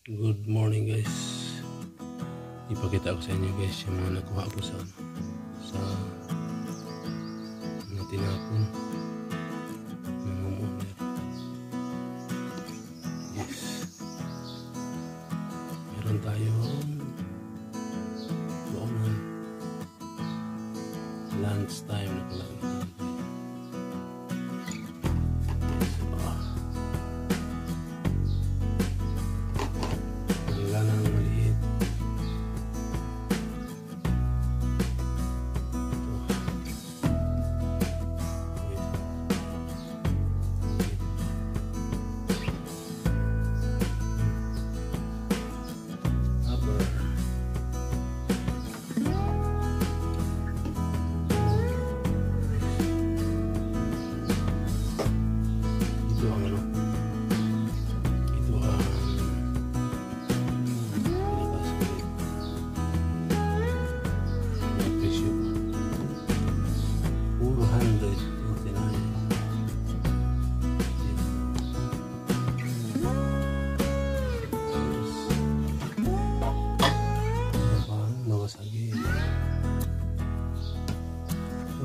Good morning guys. Ipakita ko sa inyo guys yung mga nakuha ko sa mga tinapon ng homeowner. Yes. Meron tayong loonan. Lunch time na pala.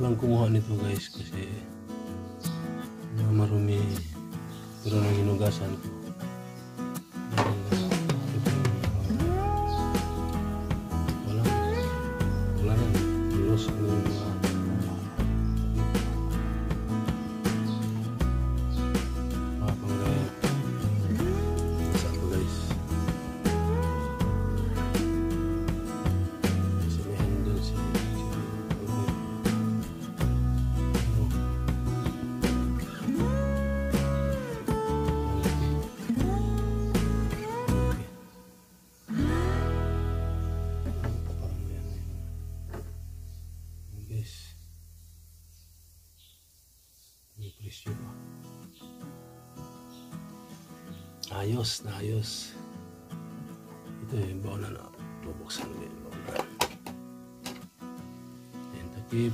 Walang kumuha nito guys kasi marumi, pero nang hinugasan ko wala nang los ng panggayat sa ako guys. Presyo ba? Ayos na ayos. Ito yung baon na bubuksan ko yung baon na. Ayan, takip.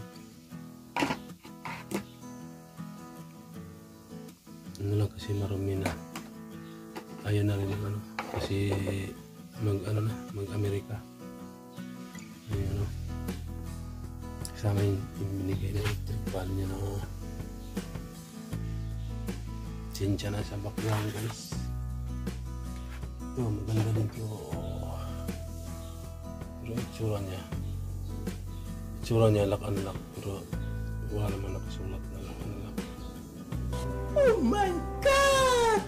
Ano lang kasi marumi na. Ayaw na rin yung ano. Kasi mag-Amerika. Ayan ano. Kasama yung binigay na ito. Paano niya na sinsya na sa background guys. Ito maganda din ito. Pero itsura niya lock-unlock, pero wala naman nakasulat na lock-unlock. Oh my god!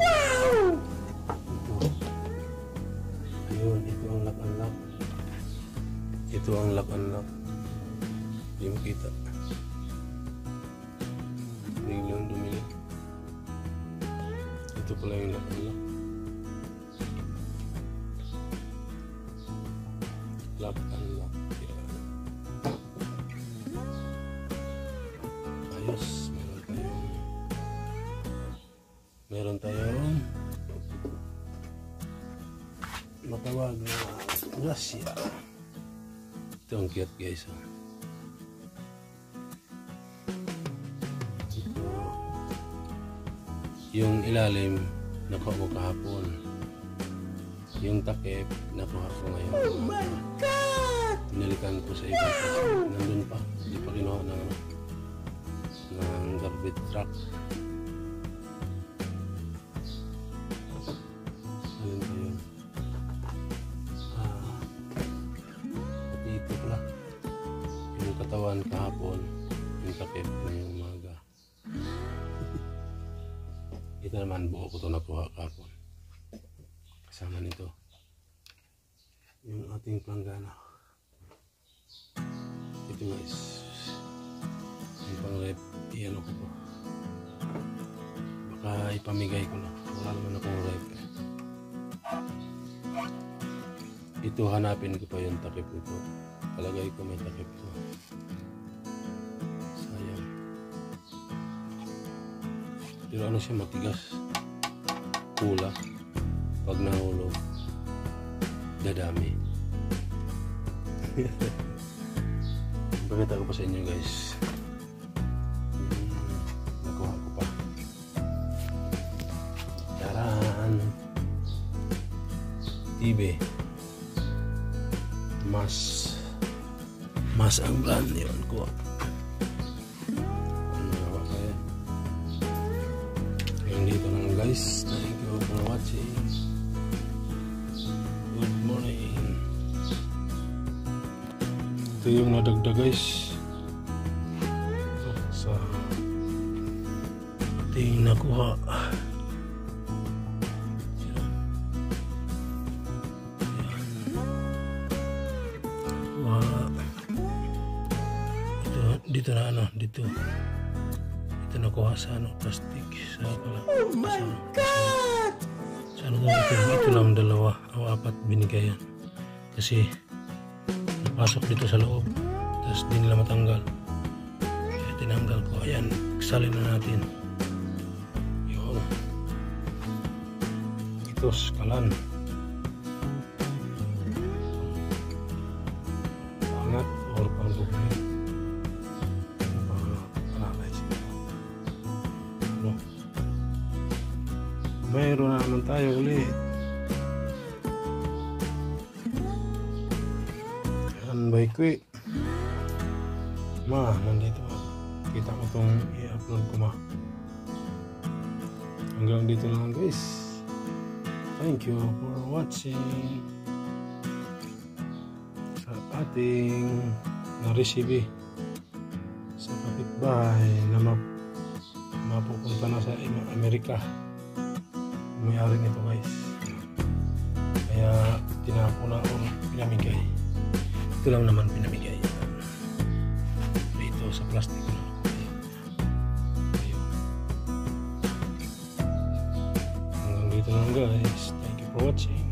Wow! Ayun, ito ang lock-unlock. Ito ang lock-unlock. Hindi makita. Biglang dumili. Ito pala yung lock-unlock. Lock-unlock. Ayos. Meron tayong matawag na Russia. Ito ang cute guys. Yung ilalim nakuha ko kahapon. Yung takip nakuha ko ngayon. Oh my god! Pinalikan ko sa ibang plastic. Nandun pa. Hindi pa kinuha ng garbage truck. Alin pa yun? Pati ito pala. Yung katawan kahapon. Yung takip na yung umaga. Ito naman buo ko ito nakuha kahapon. Kasama nito yung ating planggana. Ito guys, yung pang rep, iyan ko po. Baka ipamigay ko na. Wala naman akong rep. Ito hanapin ko pa yung takip nito. Palagay ko may takip ito. Sayang. Pero ano siya, matigas. Pula. Pag nahulog, dadami. Pakita ko pa sa inyo guys. Nakuha ko pa. Taran! TV. Mas ang brand yun ko. Ano na ba kaya? Yung dito lang guys. Thank you for watching. Good morning. Ito yung nadagdag guys. Sa ating nakuha. Dito na ano, dito nakuha sa ano, plastic sa pala. Oh my God! Sa ano ito lang dalawa o apat binigay yan. Kasi napasok dito sa loob, tapos di nila matanggal. Kaya tinanggal ko. Ayan, salin na natin. Yun. Ito, kalan. Pangat or pangbukli. Mayroon na naman tayo ulit. Yan, Baikwi. Ma, nandito. Kita ko itong i-upload ko, ma. Hanggang dito lang, guys. Thank you for watching. Sa ating na-receive sa kapitbahay na mapupunta na sa Amerika. May-ari nito guys, kaya tinapo na o pinamigay. Ito lang naman pinamigay dito sa plastic na. Hanggang dito lang guys. Thank you for watching.